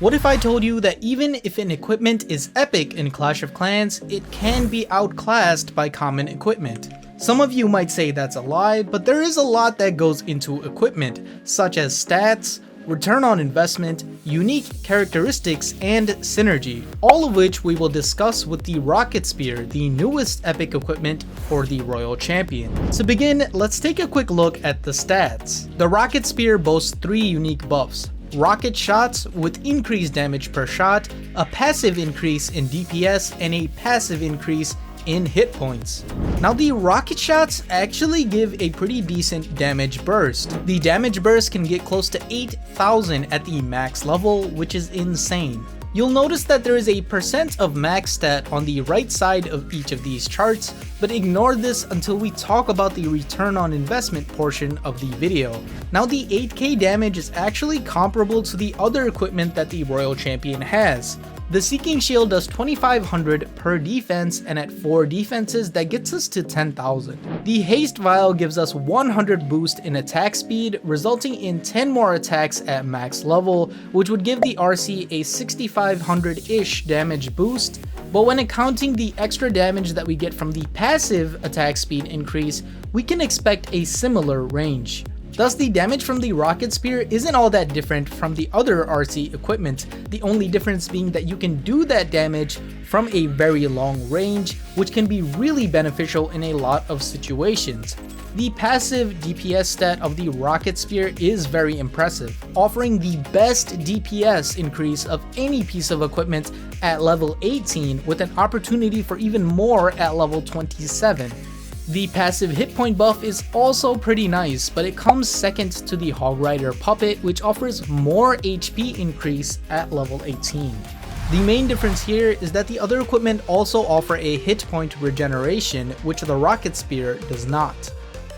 What if I told you that even if an equipment is epic in Clash of Clans, it can be outclassed by common equipment? Some of you might say that's a lie, but there is a lot that goes into equipment, such as stats, return on investment, unique characteristics, and synergy, all of which we will discuss with the Rocket Spear, the newest epic equipment for the Royal Champion. To begin, let's take a quick look at the stats. The Rocket Spear boasts 3 unique buffs: rocket shots with increased damage per shot, a passive increase in DPS, and a passive increase in hit points. Now the rocket shots actually give a pretty decent damage burst. The damage burst can get close to 8,000 at the max level, which is insane. You'll notice that there is a percent of max stat on the right side of each of these charts, but ignore this until we talk about the return on investment portion of the video. Now the 8k damage is actually comparable to the other equipment that the Royal Champion has. The Seeking Shield does 2500 per defense, and at 4 defenses that gets us to 10,000. The Haste Vial gives us 100 boost in attack speed, resulting in 10 more attacks at max level, which would give the RC a 6500-ish damage boost. But when accounting the extra damage that we get from the passive attack speed increase, we can expect a similar range. Thus, the damage from the Rocket Spear isn't all that different from the other RC equipment, the only difference being that you can do that damage from a very long range, which can be really beneficial in a lot of situations. The passive DPS stat of the Rocket Spear is very impressive, offering the best DPS increase of any piece of equipment at level 18, with an opportunity for even more at level 27. The passive hit point buff is also pretty nice, but it comes second to the Hog Rider Puppet, which offers more HP increase at level 18. The main difference here is that the other equipment also offer a hit point regeneration, which the Rocket Spear does not.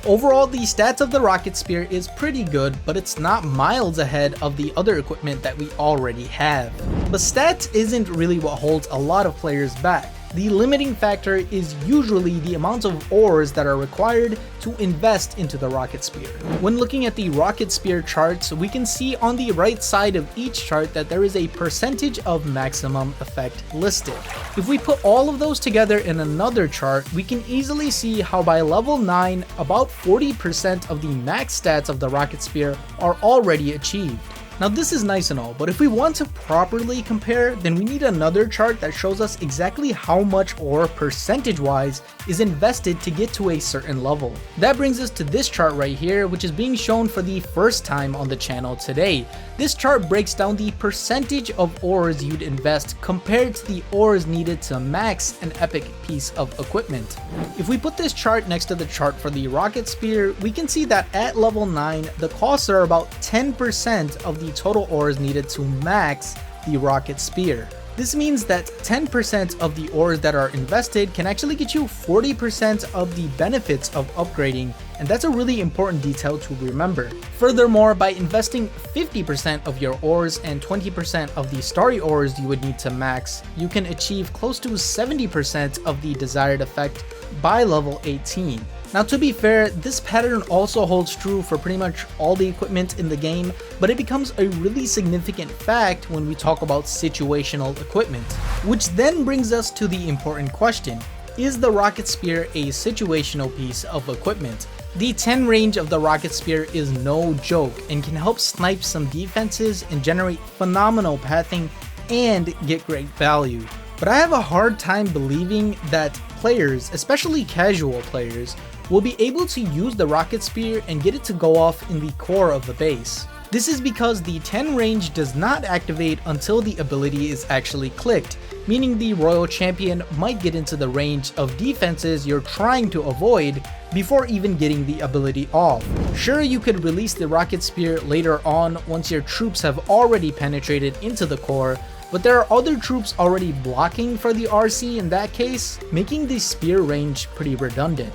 Overall, the stats of the Rocket Spear is pretty good, but it's not miles ahead of the other equipment that we already have. But stats isn't really what holds a lot of players back. The limiting factor is usually the amount of ores that are required to invest into the Rocket Spear. When looking at the Rocket Spear charts, we can see on the right side of each chart that there is a percentage of maximum effect listed. If we put all of those together in another chart, we can easily see how by level 9, about 40% of the max stats of the Rocket Spear are already achieved. Now this is nice and all, but if we want to properly compare, then we need another chart that shows us exactly how much ore percentage-wise is invested to get to a certain level. That brings us to this chart right here, which is being shown for the first time on the channel today. This chart breaks down the percentage of ores you'd invest compared to the ores needed to max an epic piece of equipment. If we put this chart next to the chart for the Rocket Spear, we can see that at level 9, the costs are about 10% of the total ores needed to max the Rocket Spear. This means that 10% of the ores that are invested can actually get you 40% of the benefits of upgrading, and that's a really important detail to remember. Furthermore, by investing 50% of your ores and 20% of the Starry Ores you would need to max, you can achieve close to 70% of the desired effect by level 18. Now to be fair, this pattern also holds true for pretty much all the equipment in the game, but it becomes a really significant fact when we talk about situational equipment. Which then brings us to the important question: is the Rocket Spear a situational piece of equipment? The 10 range of the Rocket Spear is no joke and can help snipe some defenses and generate phenomenal pathing and get great value. But I have a hard time believing that players, especially casual players, will be able to use the Rocket Spear and get it to go off in the core of the base. This is because the 10 range does not activate until the ability is actually clicked, meaning the Royal Champion might get into the range of defenses you're trying to avoid before even getting the ability off. Sure, you could release the Rocket Spear later on once your troops have already penetrated into the core, but there are other troops already blocking for the RC in that case, making the spear range pretty redundant.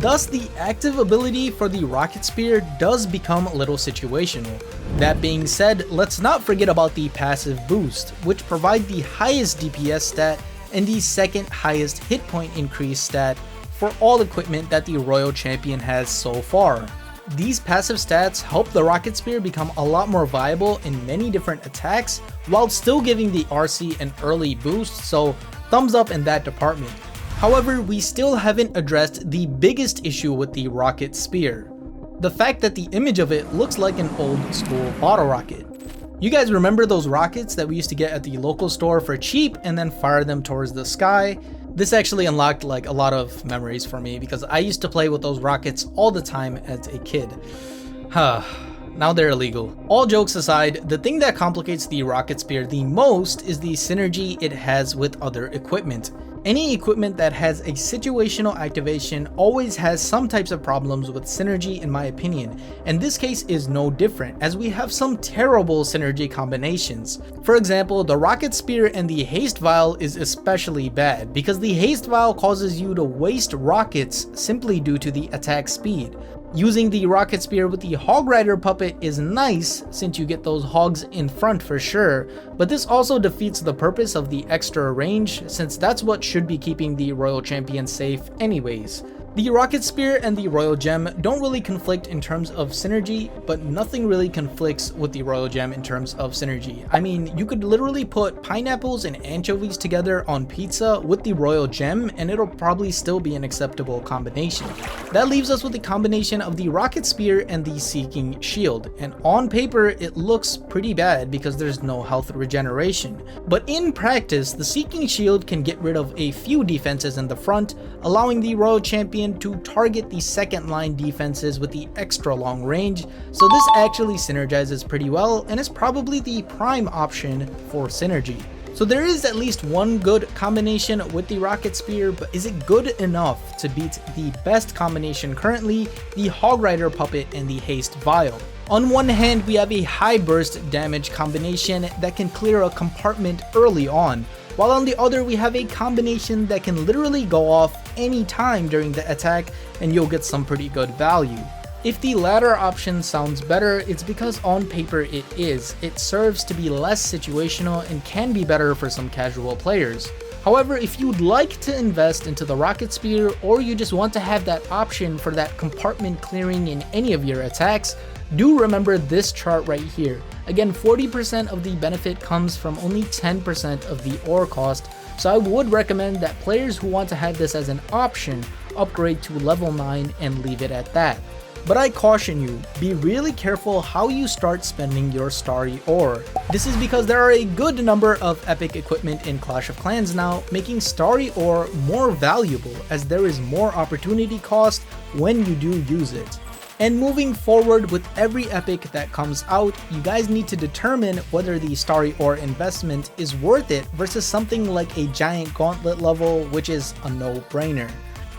Thus, the active ability for the Rocket Spear does become a little situational. That being said, let's not forget about the passive boost, which provide the highest DPS stat and the second highest hit point increase stat for all equipment that the Royal Champion has so far. These passive stats help the Rocket Spear become a lot more viable in many different attacks while still giving the RC an early boost, so thumbs up in that department. However, we still haven't addressed the biggest issue with the Rocket Spear. The fact that the image of it looks like an old school bottle rocket. You guys remember those rockets that we used to get at the local store for cheap and then fire them towards the sky? This actually unlocked like a lot of memories for me because I used to play with those rockets all the time as a kid. Now they're illegal. All jokes aside, the thing that complicates the Rocket Spear the most is the synergy it has with other equipment. Any equipment that has a situational activation always has some types of problems with synergy in my opinion, and this case is no different as we have some terrible synergy combinations. For example, the Rocket Spear and the Haste Vial is especially bad because the Haste Vial causes you to waste rockets simply due to the attack speed. Using the Rocket Spear with the Hog Rider puppet is nice since you get those hogs in front for sure, but this also defeats the purpose of the extra range since that's what should be keeping the Royal Champion safe anyways. The Rocket Spear and the Royal Gem don't really conflict in terms of synergy, but nothing really conflicts with the Royal Gem in terms of synergy. I mean, you could literally put pineapples and anchovies together on pizza with the Royal Gem and it'll probably still be an acceptable combination. That leaves us with the combination of the Rocket Spear and the Seeking Shield, and on paper it looks pretty bad because there's no health regeneration. But in practice, the Seeking Shield can get rid of a few defenses in the front, allowing the Royal Champion to target the second line defenses with the extra long range, so this actually synergizes pretty well and is probably the prime option for synergy. So there is at least one good combination with the Rocket Spear, but is it good enough to beat the best combination currently, the Hog Rider puppet and the Haste Vial? On one hand, we have a high burst damage combination that can clear a compartment early on, while on the other we have a combination that can literally go off any time during the attack and you'll get some pretty good value. If the latter option sounds better, it's because on paper it is. It serves to be less situational and can be better for some casual players. However, if you'd like to invest into the Rocket Spear or you just want to have that option for that compartment clearing in any of your attacks, do remember this chart right here. Again, 40% of the benefit comes from only 10% of the ore cost, so I would recommend that players who want to have this as an option upgrade to level 9 and leave it at that. But I caution you, be really careful how you start spending your Starry Ore. This is because there are a good number of epic equipment in Clash of Clans now, making Starry Ore more valuable as there is more opportunity cost when you do use it. And moving forward with every epic that comes out, you guys need to determine whether the Starry Ore investment is worth it versus something like a giant gauntlet level, which is a no-brainer.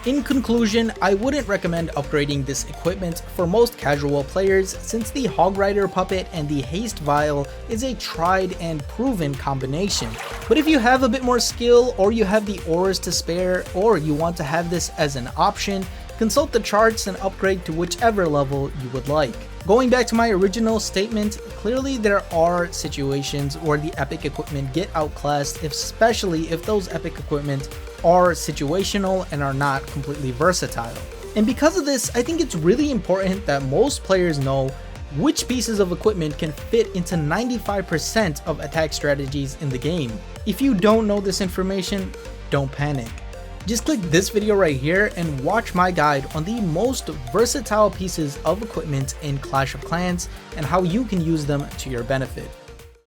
In conclusion, I wouldn't recommend upgrading this equipment for most casual players since the Hog Rider puppet and the Haste Vial is a tried and proven combination. But if you have a bit more skill or you have the ores to spare or you want to have this as an option, consult the charts and upgrade to whichever level you would like. Going back to my original statement, clearly there are situations where the epic equipment get outclassed, especially if those epic equipment are situational and are not completely versatile. And because of this, I think it's really important that most players know which pieces of equipment can fit into 95% of attack strategies in the game. If you don't know this information, don't panic. Just click this video right here and watch my guide on the most versatile pieces of equipment in Clash of Clans and how you can use them to your benefit.